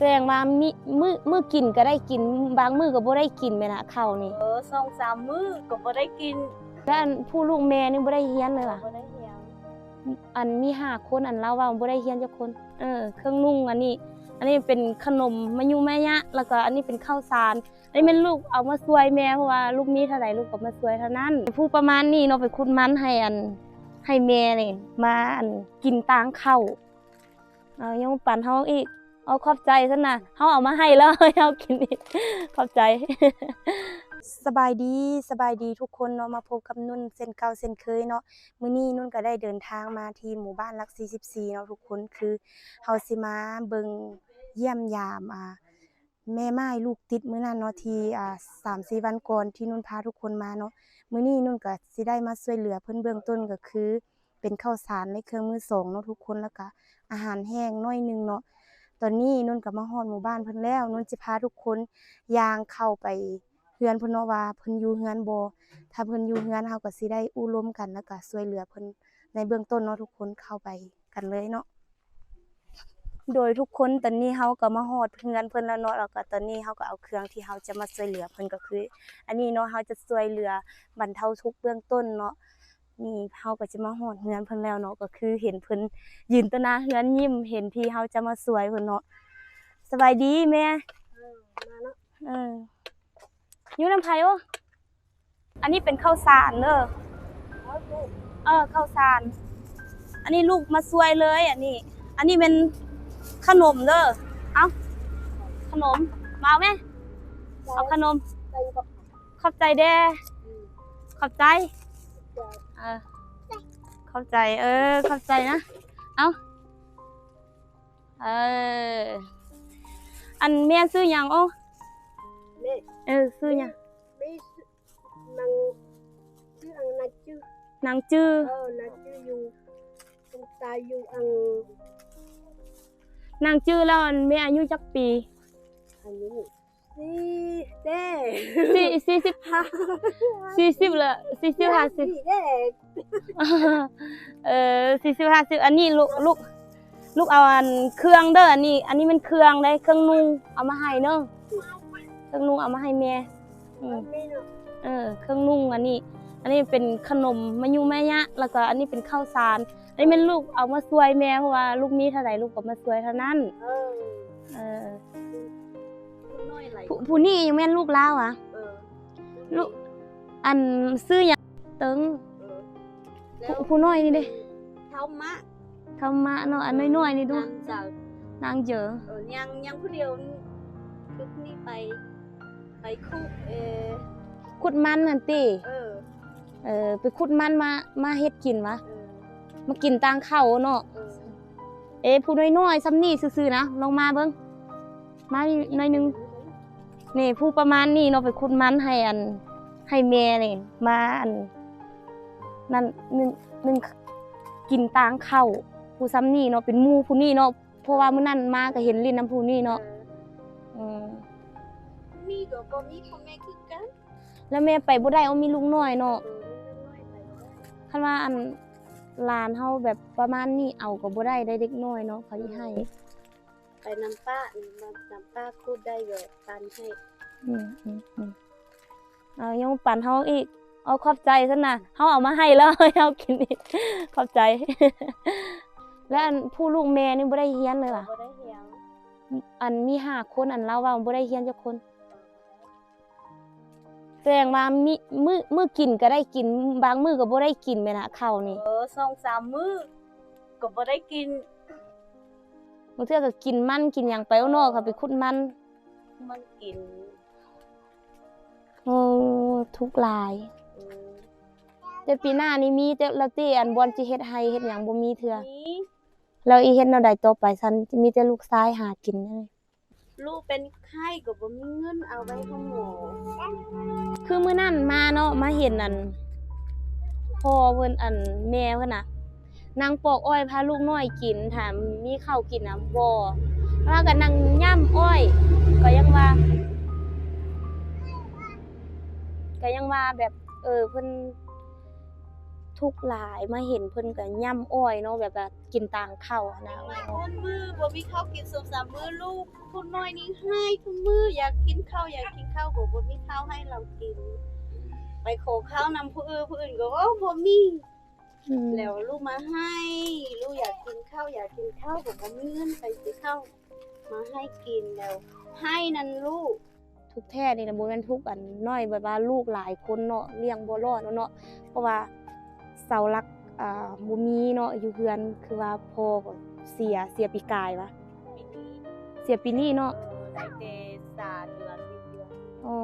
แสดงว่ามีมื้อกินก็ได้กินบางมื้อก็บ่ได้กินแม่นน่ะข้าวนี่2-3 มื้อก็บ่ได้กินแล้วอันผู้ลูกแม่นี่บ่ได้เรียนเลยว่ะบ่ได้เรียนอันมี5คนอันเราว่าบ่ได้เรียนจักคนเครื่องนุ่งอันนี้เป็นขนมมะยุแม่ยะแล้วก็อันนี้เป็นข้าวสารอันนี้เป็นลูกเอามาช่วยแม่เพราะว่าลูกมีเท่าใดลูกก็มาช่วยเท่านั้นผู้ประมาณนี้เนาะไปขุดมันให้แม่นี่มากินตางข้าวยังปั่นเฮาอีกเอาขอบใจซั่นน่ะเฮาเอามาให้แล้วเฮากินอีกขอบใจสบายดีทุกคนเนาะมาพบกับนุ่นเส้นเก่าเส้นเคยเนาะมื้อนี้นุ่นก็ได้เดินทางมาที่หมู่บ้านหลัก44เนาะทุกคนคือเฮาสิมาเบิ่งเยี่ยมยามแม่ม่ายลูกติดมื้อนั้นเนาะที่3-4 วันก่อนที่นุ่นพาทุกคนมาเนาะมื้อนี้นุ่นก็สิได้มาช่วยเหลือเพิ่นเบื้องต้นก็คือเป็นข้าวสารในเครื่องมือสองเนาะทุกคนแล้วก็อาหารแห้งน้อยนึงเนาะตอนนี้นุ่นก็มาฮอดหมู่บ้านเพิ่นแล้วนุ่นสิพาทุกคนย่างเข้าไปเฮือนเพิ่นเนาะว่าเพิ่นอยู่เฮือนบ่ถ้าเพิ่นอยู่เฮือนเฮาก็สิได้อู้ร่วมกันแล้วก็ช่วยเหลือเพิ่นในเบื้องต้นเนาะทุกคนเข้าไปกันเลยเนาะโดยทุกคนตอนนี้เฮาก็มาฮอดเฮือนเพิ่นแล้วเนาะแล้วก็ตอนนี้เฮาก็เอาเครื่องที่เฮาจะมาช่วยเหลือเพิ่นก็คืออันนี้เนาะเฮาจะช่วยเหลือบรรเทาทุกข์เบื้องต้นเนาะนี่เฮาก็จะมาฮอดเฮือนเพิ่นแล้วเนาะก็คือเห็นเพิ่นยืนต่อหน้าเฮือนยิ้มเห็นที่เฮาจะมาช่วยเพิ่นเนาะสบายดีแม่มาเนาะอยู่นำไผบ่อันนี้เป็นข้าวสารเด้อข้าวสารอันนี้ลูกมาช่วยเลยอันนี้เป็นขนมเด้อเอาขนมมาเอาแม่เอาขนมขอบใจเด้อขอบใจขอบใจขอบใจนะเอาอันแม่ซื้อหยังโอ้ซื้อหยังนางจื้อนางจื้ออยู่ตายอยู่นางจื้อแล้วแม่อายุจักปีอายุ40ละ40 5040 50อันนี้ลูกเอาเครื่องเด้ออันนี้มันเครื่องได้เครื่องนุ่งเอามาให้เด้อเครื่องนุ่งเอามาให้แม่เครื่องนุ่งอันนี้เป็นขนมมะยุแม่ยะแล้วก็อันนี้เป็นข้าวสารอันนี้เป็นลูกเอามาช่วยแม่เพราะว่าลูกมีเท่าใดลูกก็มาช่วยเท่านั้นผู้นี้ยังแม่นลูกลาวอ่ะลูกอันซื้อหยังเติงผู้น้อยนี่เด้เท่ามะเนาะอันน้อยๆนี่ดูนางเจอยังผู้เดียวคือนี่ไปขุดมันนั่นติไปขุดมันมาเฮ็ดกินวะมากินตางข้าวเนาะผู้น้อยๆซ้ำนี่ซื่อๆนะลงมาเบิ่งมาหน่อยนึงนี่ผู้ประมาณนี้เนาะไปขุดมันให้แม่นี่มานั่นนึงกินตางข้าวผู้ซ้ำนี่เนาะเป็นหมู่ผู้นี้เนาะเพราะว่ามื้อนั้นมาก็เห็นลิ้นน้ำผู้นี้เนาะมีก็บ่มีพ่อแม่คือกันแล้วแม่ไปบ่ได้เอามีลูกน้อยเนาะคันว่าหลานเฮาแบบประมาณนี้เอาก็บ่ได้เด็กน้อยเนาะเขาสิให้ไปน้ำป้าคูดได้ก็ปันให้ยังปั่นเฮาอีกเอาขอบใจซั่นน่ะเฮาเอามาให้แล้วเฮากินอีกขอบใจแล้วผู้ลูกแม่นี่บ่ได้เรียนเลยว่ะบ่ได้เรียนมี5คนเราว่าบ่ได้เรียนจักคนแสดงว่ามีมื้อกินก็ได้กินบางมื้อก็บ่ได้กินแม่นน่ะข้าวนี่2-3 มื้อก็บ่ได้กินบางเทื่อก็กินมันกินหยังไปเอาเนาะเขาไปขุดมันกินทุกหลายแต่ปีหน้านี้มีแต่ละติบอนสิเฮ็ดให้เฮ็ดหยังบ่มีเทื่อแล้วอีเฮ็ดแนวใดต่อไปซั่นมีแต่ลูกชายหากินลูกเป็นไข้ก็บ่มีเงินเอาไว้ให้หมอคือมื้อนั้นมาเนาะมาเห็นพ่อเพิ่นแม่เพิ่นน่ะนางปอกอ้อยพาลูกน้อยกินถามมีข้าวกินบ่ว่าก็นั่งย่ำอ้อยก็ยังว่าแบบเพิ่นท ทุกข์หลายมาเห็นเพิ่นก็ย่ำอ้อยเนาะแบบว่ากินต่างข้าวนะ หลายคนมื้อบ่มีข้าวกิน2-3มื้อลูกผู้น้อยนี่ให้ทุกมื้ออยากกินข้าวบ่มีข้าวให้เรากิน ไปขอข้าวนำผู้อื่นก็โอ้บ่มี แล้วลูกมาให้ลูกอยากกินข้าวผมก็มีเงินไปซื้อข้าวมาให้กินแล้วให้นั่นลูก ทุกข์แท้นี่นะบ่แม่นทุกข์อันน้อยแบบว่าลูกหลายคนเนาะเลี้ยงบ่รอดเนาะเพราะว่าเสาหลักบ่มีเนาะอยู่เฮือนคือว่าพ่อก็เสียปีกายวะ ปีนี้ เสียปีนี้เนาะ ได้แต่3 เดือน4 เดือน อ๋อ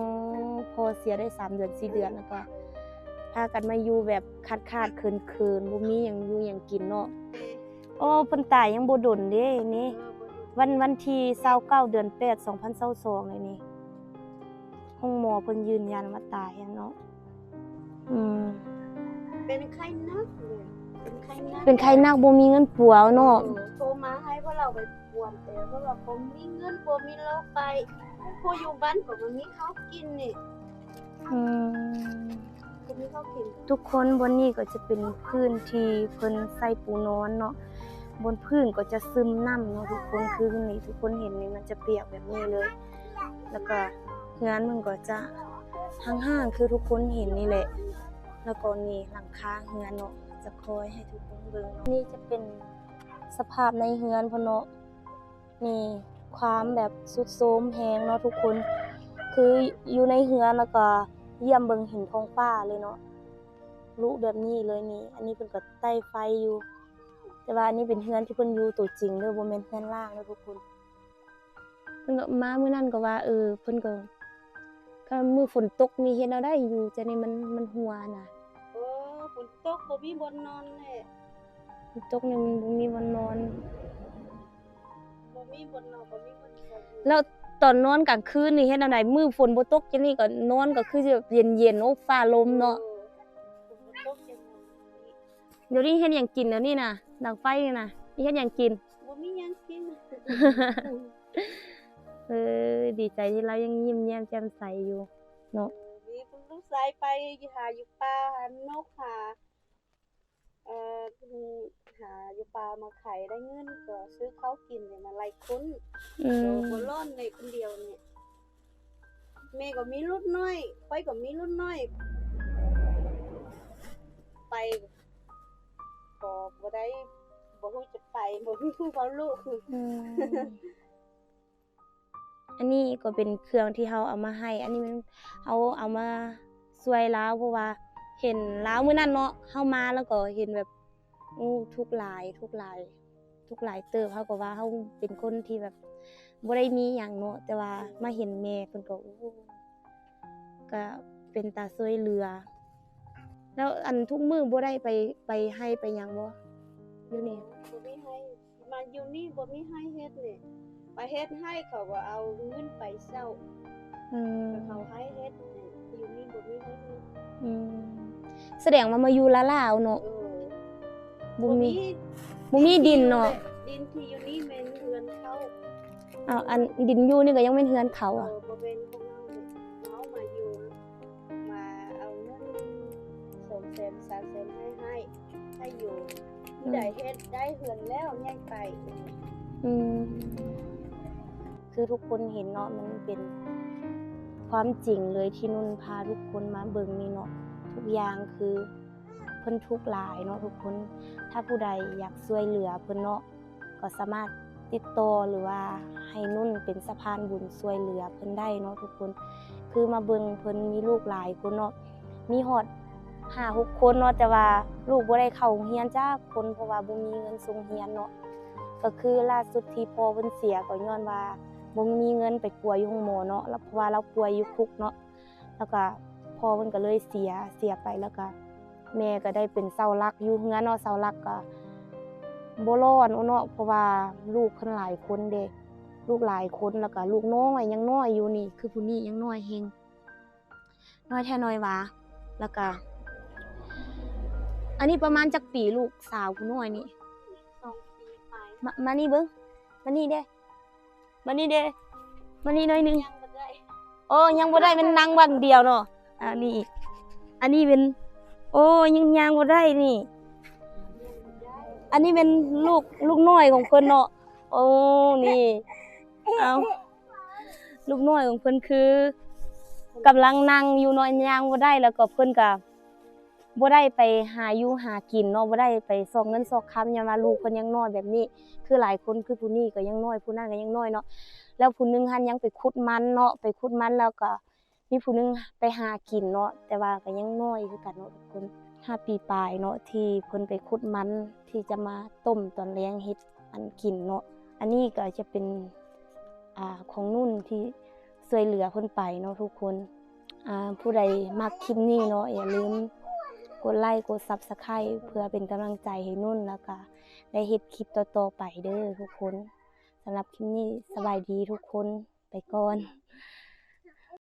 พอเสียได้3 เดือน 4 เดือนแล้วก็พากันมาอยู่แบบขาดๆเคินๆบ่มีหยังอยู่หยังกินเนาะอ๋อเพิ่นตายยังบ่ดนเด้นี่วันที่29เดือน8 2022เลยนี่ห้องหมอเพิ่นยืนยันว่าตายแล้วเนาะเป็นไข้หนักเลยเป็นไข้หนักบ่มีเงินปัวเนาะ โทรมาให้เพราะเราไปปวดแต่เพราะเราบ่มีเงินบ่มีโรคไปผู้อยู่บ้านก็บ่มีข้าวกินนี่บ่มีข้าวกิน ทุกคนบนนี้ก็จะเป็นพื้นที่เพิ่นใส่ปูนอนเนาะบนพื้นก็จะซึมน้ำเนาะทุกคนคือนี่ทุกคนเห็นนี่มันจะเปียกแบบนี้เลย แล้วก็เฮือนมันก็จะห่างๆคือทุกคนเห็นนี่แหละแล้วก็นี่หลังคาเฮือนเนาะจะคอยให้ทุกคนเบิ่งเนาะนี่จะเป็นสภาพในเฮือนเพิ่นเนาะนี่ความแบบทรุดโทรมแฮงเนาะทุกคนคืออยู่ในเฮือนแล้วก็เยี่ยมเบิ่งเห็นท้องฟ้าเลยเนาะลุแบบนี้เลยนี่อันนี้เพิ่นก็ใต้ไฟอยู่แต่ว่าอันนี้เป็นเฮือนที่เพิ่นอยู่ตัวจริงเด้อบ่แม่นเฮือนล่างเด้อทุกคนเพิ่นก็มามื้อนั้นก็ว่าเพิ่นก็มื้อฝนตกนี่เฮ็ดแนวใดอยู่แต่นี่มันหัวน่ะ ฝนตกบ่มีบนนอนแน่ ฝนตกนี่มันบ่มีวันนอน บ่มีบนนอนบ่มีบนนอน แล้วตอนนอนกลางคืนนี่เฮ็ดแนวใดมื้อฝนบ่ตกจังนี้ก็นอนก็คือสิแบบเย็นๆโอ้ฟ้าลมเนาะ ฝนตกจัง เดี๋ยวนี้เฮ็ดหยังกินแล้วนี่น่ะดังไฟนี่น่ะนี่เฮ็ดหยังกิน บ่มีหยังกิน ดีใจที่เรายังยิ้มแย้มแจ่มใสอยู่เนาะ มีคุณลูกชายไปหาอยู่ป่าหานกหาหาอยู่ป่ามาขายได้เงินก็ซื้อข้าวกินเนี่ยมาไล่คนบ่ร้อนในคนเดียวเนี่ยแม่ก็มีลูกน้อยไปก็มีลูกน้อยไปก็บ่ได้บ่ฮู้จะไปบ่ฮู้เขาลูก อันนี้ก็เป็นเครื่องที่เราเอามาให้ อันนี้มันเราเอามาช่วยลาวเพราะว่าเห็นลาวมื้อนั้นเนาะเฮามาแล้วก็เห็นแบบทุกข์หลายเติบเฮาก็ว่าเฮาเป็นคนที่แบบบ่ได้มีหยังเนาะแต่ว่ามาเห็นแม่เพิ่นก็ก็เป็นตาช่วยเหลือ แล้วอันทุกมื้อบ่ได้ไปให้ไปหยังบ่อยู่นี่ บ่มีให้มาอยู่นี่บ่มีให้เฮ็ดนี่ไปเฮ็ดให้เขาก็เอาเงินไปเช้าแต่เขาให้เฮ็ดนี่อยู่นี่บ่มีให้เฮ็ด แสดงว่ามาอยู่ลาวเนาะบ่มีดินเนาะ ดินที่อยู่นี่แม่นเฮือนเขา อ้าวอันดินอยู่นี่ก็ยังเป็นเฮือนเขาอ่ะ บ่เป็นของเรามาอยู่มาเอาเงิน200,000 300,000ให้อยู่ได้เฮ็ดได้เฮือนแล้วย้ายไป คือทุกคนเห็นเนาะมันเป็นความจริงเลยที่นุ่นพาทุกคนมาเบิ่งนี่เนาะทุกอย่างคือเพิ่นทุกข์หลายเนาะทุกคนถ้าผู้ใดอยากช่วยเหลือเพิ่นเนาะก็สามารถติดต่อหรือว่าให้นุ่นเป็นสะพานบุญช่วยเหลือเพิ่นได้เนาะทุกคนคือมาเบิ่งเพิ่นมีลูกหลายคนเนาะมีฮอด 5-6 คนเนาะแต่ว่าลูกบ่ได้เข้าโรงเรียนจ้าคนเพราะว่าบ่มีเงินส่งเรียนเนาะก็คือล่าสุดที่พ่อเพิ่นเสียก็ย้อนว่าบ่มีเงินไปปัวอยู่โรงหมอเนาะแล้วเพราะว่าเราป่วยอยู่คุกเนาะแล้วก็พ่อเพิ่นก็เลยเสียไปแล้วก็แม่ก็ได้เป็นเสาหลักอยู่เฮือนเนาะเสาหลักก็บ่รอดเนาะเพราะว่าลูกเพิ่นหลายคนเด้ลูกหลายคนแล้วก็ลูกน้อยยังน้อยอยู่นี่คือผู้นี้ยังน้อยแฮงน้อยแท้น้อยหว่าแล้วก็อันนี้ประมาณจักปีลูกสาวผู้น้อยนี่ 2 ปีไป มานี่เบิ่งมานี่เด้มานี่หน่อยนึง ยังบ่ได้ ยังบ่ได้มันนั่งวันเดียวเนาะอันนี้เป็น โอ้ยังย่างบ่ได้นี่ อันนี้เป็นลูกน้อยของเพิ่นเนาะโอ้นี่เอาลูกน้อยของเพิ่นคือกำลังนั่งอยู่เนาะย่างบ่ได้แล้วก็เพิ่นก็บ่ได้ไปหาอยู่หากินเนาะบ่ได้ไปซอกเงินซอกคำยามว่าลูกเพิ่นยังน้อยแบบนี้ คือหลายคนคือผู้นี้ก็ยังน้อยผู้นั้นก็ยังน้อยเนาะแล้วผู้หนึงหันยังไปขุดมันเนาะไปขุดมันแล้วก็มีผู้หนึงไปหากินเนาะแต่ว่าก็ยังน้อยคือกันเนาะทุกคน5 ปีปลายเนาะที่เพิ่นไปขุดมันที่จะมาต้มตอนแลงเฮ็ดอันกินเนาะอันนี้ก็จะเป็นของนุ่นที่ช่วยเหลือเพิ่นไปเนาะทุกคนผู้ใดมักคลิปนี้เนาะอย่าลืมกดไลค์กด Subscribe เพื่อเป็นกำลังใจให้นุ่นแล้วก็ได้เฮ็ดคลิปต่อๆไปเด้อทุกคนสำหรับคลิปนี้สบายดีทุกคนไปก่อน